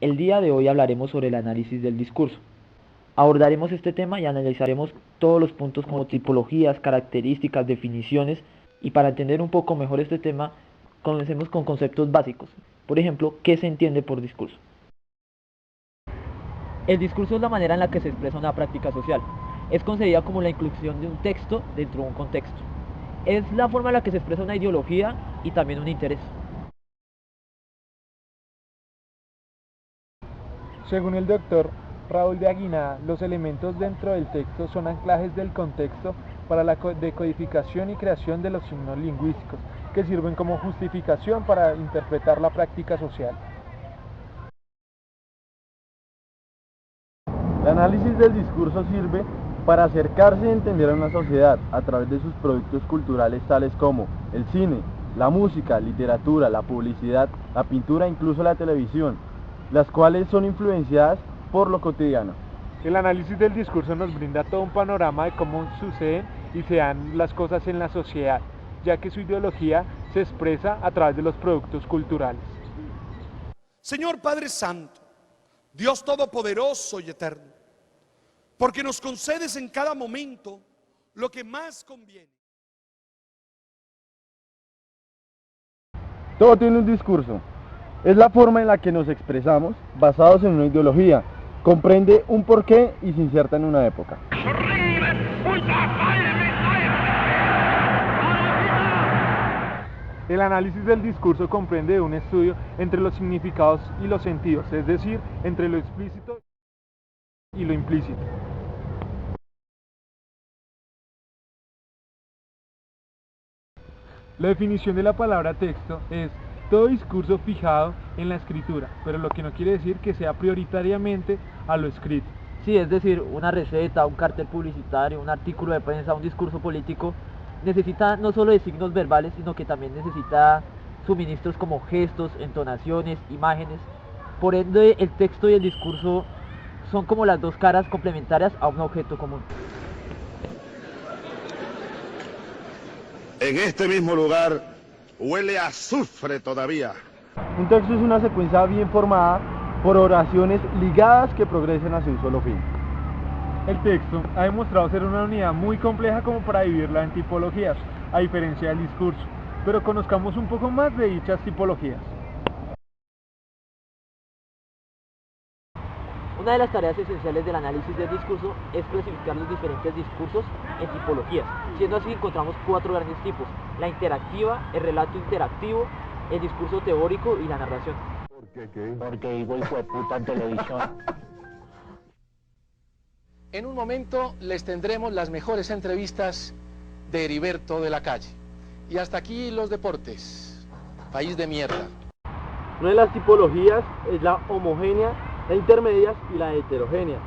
El día de hoy hablaremos sobre el análisis del discurso. Abordaremos este tema y analizaremos todos los puntos como tipologías, características, definiciones, y para entender un poco mejor este tema, comencemos con conceptos básicos. Por ejemplo, ¿qué se entiende por discurso? El discurso es la manera en la que se expresa una práctica social. Es concebida como la inclusión de un texto dentro de un contexto. Es la forma en la que se expresa una ideología y también un interés. Según el doctor Raúl de Aguinada, los elementos dentro del texto son anclajes del contexto para la decodificación y creación de los signos lingüísticos, que sirven como justificación para interpretar la práctica social. El análisis del discurso sirve para acercarse y entender a una sociedad a través de sus productos culturales tales como el cine, la música, literatura, la publicidad, la pintura e incluso la televisión, las cuales son influenciadas por lo cotidiano. El análisis del discurso nos brinda todo un panorama de cómo suceden y se dan las cosas en la sociedad, ya que su ideología se expresa a través de los productos culturales. Señor Padre Santo, Dios Todopoderoso y Eterno, porque nos concedes en cada momento lo que más conviene. Todo tiene un discurso. Es la forma en la que nos expresamos, basados en una ideología. Comprende un porqué y se inserta en una época. El análisis del discurso comprende un estudio entre los significados y los sentidos, es decir, entre lo explícito y lo implícito. La definición de la palabra texto es todo discurso fijado en la escritura, pero lo que no quiere decir que sea prioritariamente a lo escrito. Sí, es decir, una receta, un cartel publicitario, un artículo de prensa, un discurso político, necesita no solo de signos verbales, sino que también necesita suministros como gestos, entonaciones, imágenes. Por ende, el texto y el discurso son como las dos caras complementarias a un objeto común. En este mismo lugar huele a azufre todavía. Un texto es una secuencia bien formada por oraciones ligadas que progresen hacia un solo fin. El texto ha demostrado ser una unidad muy compleja como para dividirla en tipologías, a diferencia del discurso, pero conozcamos un poco más de dichas tipologías. Una de las tareas esenciales del análisis del discurso es clasificar los diferentes discursos en tipologías, siendo así que encontramos 4 grandes tipos: la interactiva, el relato interactivo, el discurso teórico y la narración. ¿Por qué qué? Porque digo hijo de puta en televisión. En un momento les tendremos las mejores entrevistas de Heriberto de la Calle. Y hasta aquí los deportes. País de mierda. Una de las tipologías es la homogénea, la intermedia y la heterogénea.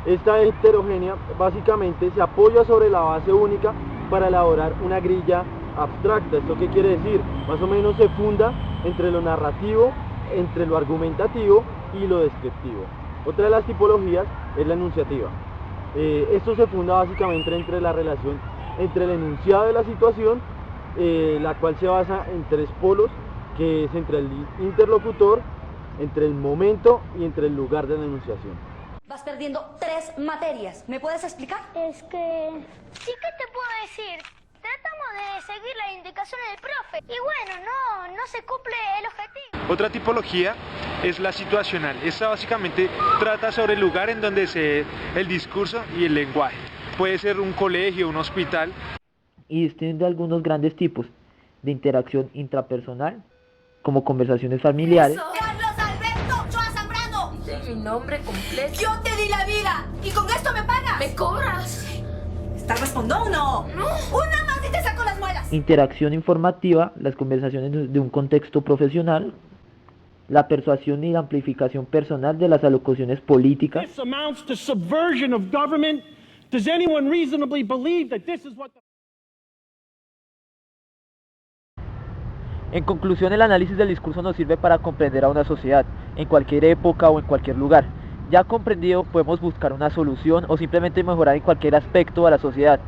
Esta heterogénea básicamente se apoya sobre la base única para elaborar una grilla abstracta. ¿Esto qué quiere decir? Más o menos se funda entre lo narrativo, entre lo argumentativo y lo descriptivo. Otra de las tipologías es la enunciativa. Esto se funda básicamente entre la relación entre el enunciado de la situación, la cual se basa en 3 polos, que es entre el interlocutor, entre el momento y entre el lugar de la enunciación. Vas perdiendo 3 materias. ¿Me puedes explicar? Es que... sí que te puedo decir. Tratamos de seguir las indicaciones del profe. Y bueno, no se cumple el objetivo. Otra tipología es la situacional. Esta básicamente trata sobre el lugar en donde se ve el discurso y el lenguaje. Puede ser un colegio, un hospital. Y distingue algunos grandes tipos de interacción intrapersonal, como conversaciones familiares. ¡Carlos Alberto Ochoa Zambrano! Mi nombre completo. ¡Yo te di la vida! ¿Y con esto me pagas? ¿Me cobras? ¿Estás respondón o no? ¡No! ¡Una más y te saco las muelas! Interacción informativa, las conversaciones de un contexto profesional. La persuasión y la amplificación personal de las alocuciones políticas. This amounts to subversion of government. Does anyone reasonably believe that this is what the... En conclusión, el análisis del discurso nos sirve para comprender a una sociedad, en cualquier época o en cualquier lugar. Ya comprendido, podemos buscar una solución o simplemente mejorar en cualquier aspecto de la sociedad.